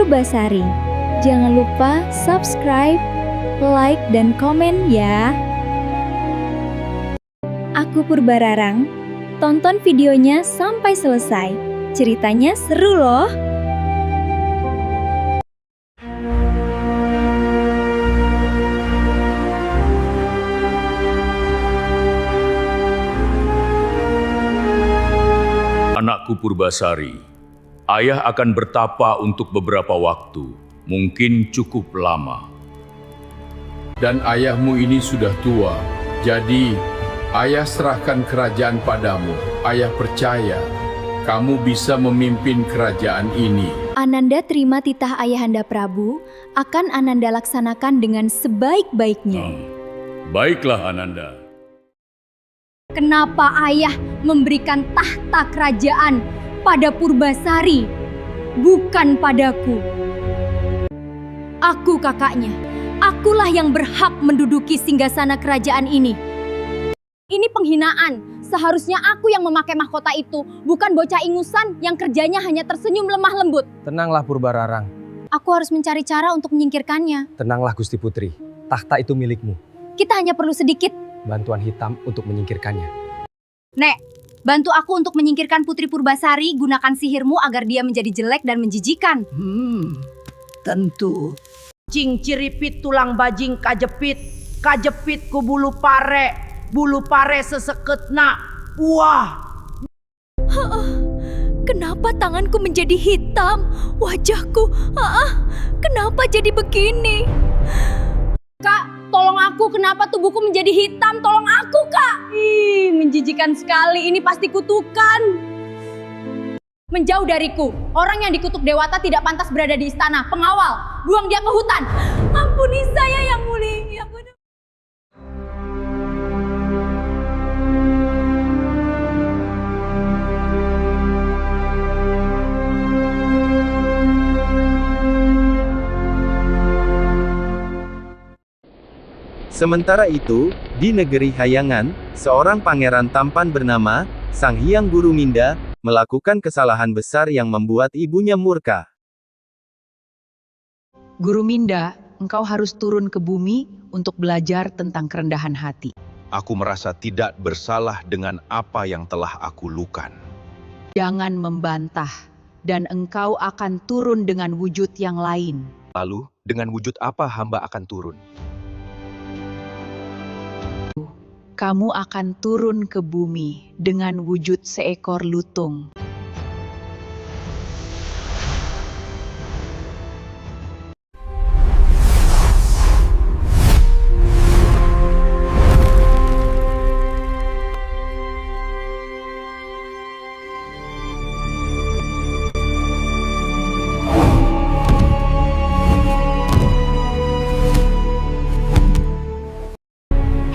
Purbasari. Jangan lupa subscribe, like, dan komen ya. Aku Purbararang, tonton videonya sampai selesai. Ceritanya seru loh. Anakku Purbasari, ayah akan bertapa untuk beberapa waktu, mungkin cukup lama. Dan ayahmu ini sudah tua, jadi ayah serahkan kerajaan padamu. Ayah percaya kamu bisa memimpin kerajaan ini. Ananda terima titah Ayahanda Prabu, akan Ananda laksanakan dengan sebaik-baiknya. Baiklah Ananda. Kenapa ayah memberikan tahta kerajaan pada Purbasari, bukan padaku? Aku kakaknya, akulah yang berhak menduduki singgasana kerajaan ini. Ini penghinaan, seharusnya aku yang memakai mahkota itu, bukan bocah ingusan yang kerjanya hanya tersenyum lemah lembut. Tenanglah Purbararang. Aku harus mencari cara untuk menyingkirkannya. Tenanglah Gusti Putri, tahta itu milikmu. Kita hanya perlu sedikit Bantuan hitam untuk menyingkirkannya. Nek, bantu aku untuk menyingkirkan Putri Purbasari, gunakan sihirmu agar dia menjadi jelek dan menjijikan. Tentu. Cing ciripit tulang bajing kajepit, kajepit ku bulu pare seseketna. Wah. Kenapa tanganku menjadi hitam? Wajahku, kenapa jadi begini? Kak, tolong aku, kenapa tubuhku menjadi hitam? Tolong aku, Kak. Ih, menjijikan sekali, ini pasti kutukan. Menjauh dariku, orang yang dikutuk Dewata tidak pantas berada di istana. Pengawal, buang dia ke hutan. Ampuni saya yang mulia. Sementara itu, di negeri Hayangan, seorang pangeran tampan bernama Sang Hyang Guruminda melakukan kesalahan besar yang membuat ibunya murka. Guruminda, engkau harus turun ke bumi untuk belajar tentang kerendahan hati. Aku merasa tidak bersalah dengan apa yang telah aku lakukan. Jangan membantah, dan engkau akan turun dengan wujud yang lain. Lalu, dengan wujud apa hamba akan turun? Kamu akan turun ke bumi dengan wujud seekor lutung.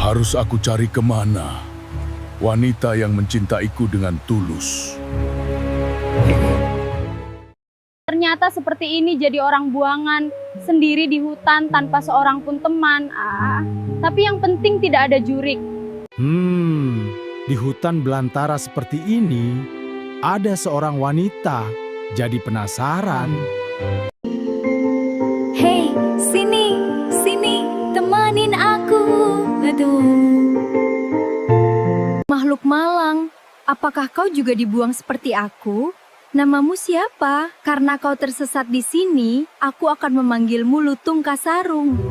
Harus aku cari kemana wanita yang mencintaiku dengan tulus? Ternyata seperti ini jadi orang buangan, sendiri di hutan tanpa seorang pun teman. Tapi yang penting tidak ada jurik. Di hutan belantara seperti ini, ada seorang wanita. Jadi penasaran. Hei, sini, temanin aku. Aduh. Makhluk malang, apakah kau juga dibuang seperti aku? Namamu siapa? Karena kau tersesat di sini, aku akan memanggilmu Lutung Kasarung.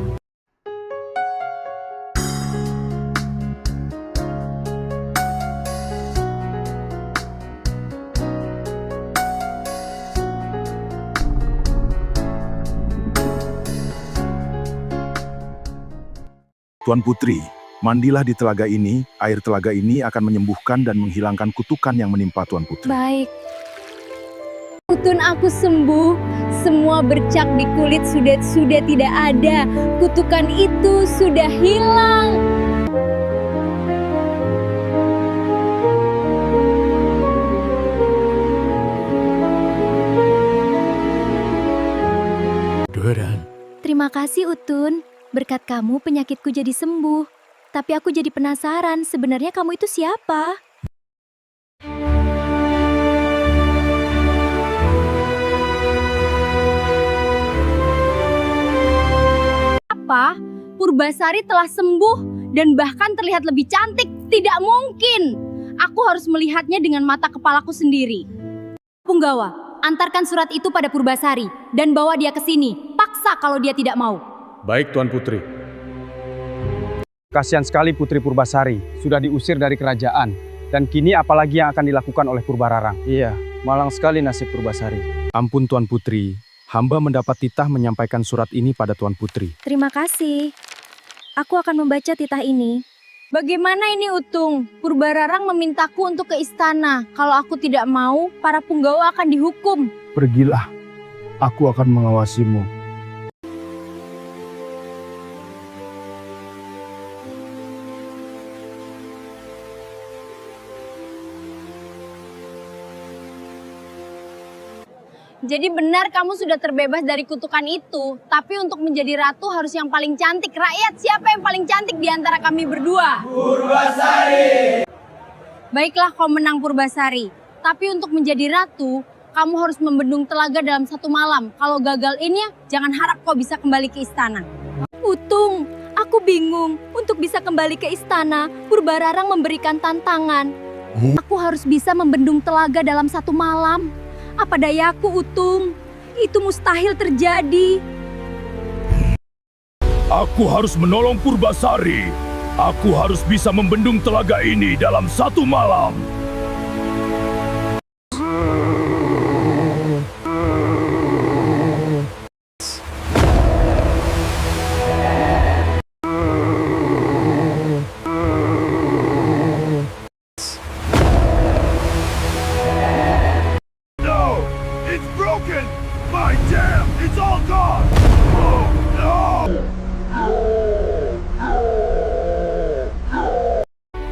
Tuan Putri, mandilah di telaga ini. Air telaga ini akan menyembuhkan dan menghilangkan kutukan yang menimpa Tuan Putri. Baik. Utun aku sembuh, semua bercak di kulit sudah tidak ada. Kutukan itu sudah hilang. Terima kasih Utun, berkat kamu penyakitku jadi sembuh. Tapi aku jadi penasaran, sebenarnya kamu itu siapa? apa? Purbasari telah sembuh dan bahkan terlihat lebih cantik. Tidak mungkin. Aku harus melihatnya dengan mata kepalaku sendiri. Punggawa, antarkan surat itu pada Purbasari dan bawa dia ke sini. Paksa kalau dia tidak mau. Baik, Tuan Putri. Kasihan sekali Putri Purbasari, sudah diusir dari kerajaan. Dan kini apalagi yang akan dilakukan oleh Purbararang? Iya, malang sekali nasib Purbasari. Ampun Tuan Putri, hamba mendapat titah menyampaikan surat ini pada Tuan Putri. Terima kasih. Aku akan membaca titah ini. Bagaimana ini Utung? Purbararang memintaku untuk ke istana. Kalau aku tidak mau, para punggawa akan dihukum. Pergilah, aku akan mengawasimu. Jadi benar kamu sudah terbebas dari kutukan itu. Tapi untuk menjadi ratu harus yang paling cantik. Rakyat, siapa yang paling cantik di antara kami berdua? Purbasari! Baiklah kau menang Purbasari. Tapi untuk menjadi ratu, kamu harus membendung telaga dalam 1 malam. Kalau gagal ini, jangan harap kau bisa kembali ke istana. Utung, aku bingung. Untuk bisa kembali ke istana, Purbararang memberikan tantangan. Aku harus bisa membendung telaga dalam 1 malam. Apa dayaku, Utung? Itu mustahil terjadi. Aku harus menolong Purbasari. Aku harus bisa membendung telaga ini dalam 1 malam.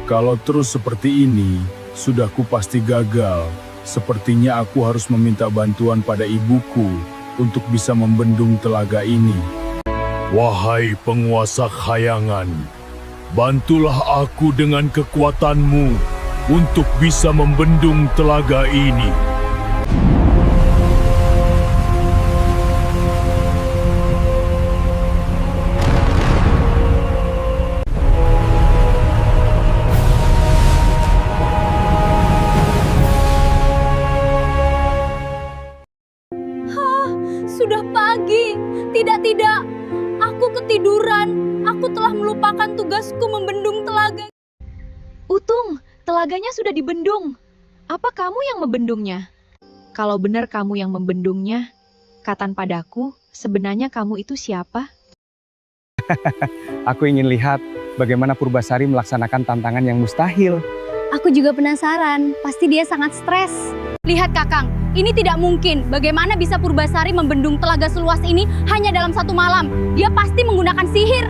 Kalau terus seperti ini, sudah pasti gagal. Sepertinya aku harus meminta bantuan pada ibuku untuk bisa membendung telaga ini. Wahai penguasa khayangan, bantulah aku dengan kekuatanmu untuk bisa membendung telaga ini. Sudah pagi. Tidak. Aku ketiduran. Aku telah melupakan tugasku membendung telaga. Utung, telaganya sudah dibendung. Apa kamu yang membendungnya? Kalau benar kamu yang membendungnya, katakan padaku, sebenarnya kamu itu siapa? Aku ingin lihat bagaimana Purbasari melaksanakan tantangan yang mustahil. Aku juga penasaran. Pasti dia sangat stres. Lihat Kakang, ini tidak mungkin. Bagaimana bisa Purbasari membendung telaga seluas ini hanya dalam 1 malam? Dia pasti menggunakan sihir.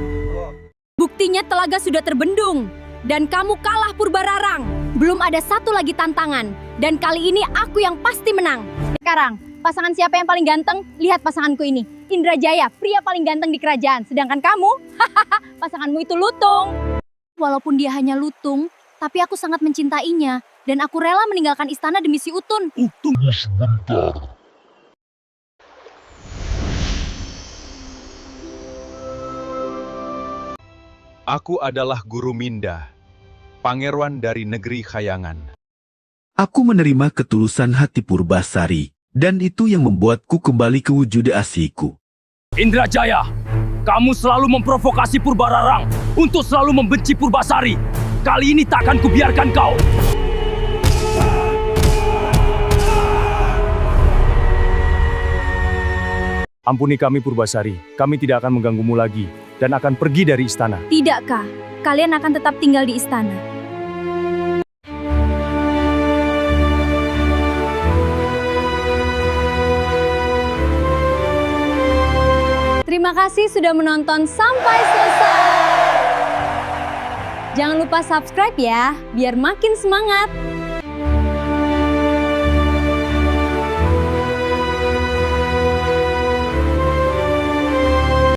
Buktinya telaga sudah terbendung. Dan kamu kalah Purbararang. Belum ada 1 lagi tantangan. Dan kali ini aku yang pasti menang. Sekarang, pasangan siapa yang paling ganteng? Lihat pasanganku ini. Indrajaya, pria paling ganteng di kerajaan. Sedangkan kamu, pasanganmu itu lutung. Walaupun dia hanya lutung, tapi aku sangat mencintainya. Dan aku rela meninggalkan istana demi si Utun. Tunggu sebentar. Aku adalah Guru Minda, pangeran dari negeri Khayangan. Aku menerima ketulusan hati Purbasari, dan itu yang membuatku kembali ke wujud asliku. Indrajaya, kamu selalu memprovokasi Purbararang untuk selalu membenci Purbasari. Kali ini tak akan kubiarkan kau. Ampuni kami Purbasari, kami tidak akan mengganggumu lagi dan akan pergi dari istana. Tidak, Kak. Kalian akan tetap tinggal di istana. Terima kasih sudah menonton sampai selesai. Jangan lupa subscribe ya, biar makin semangat.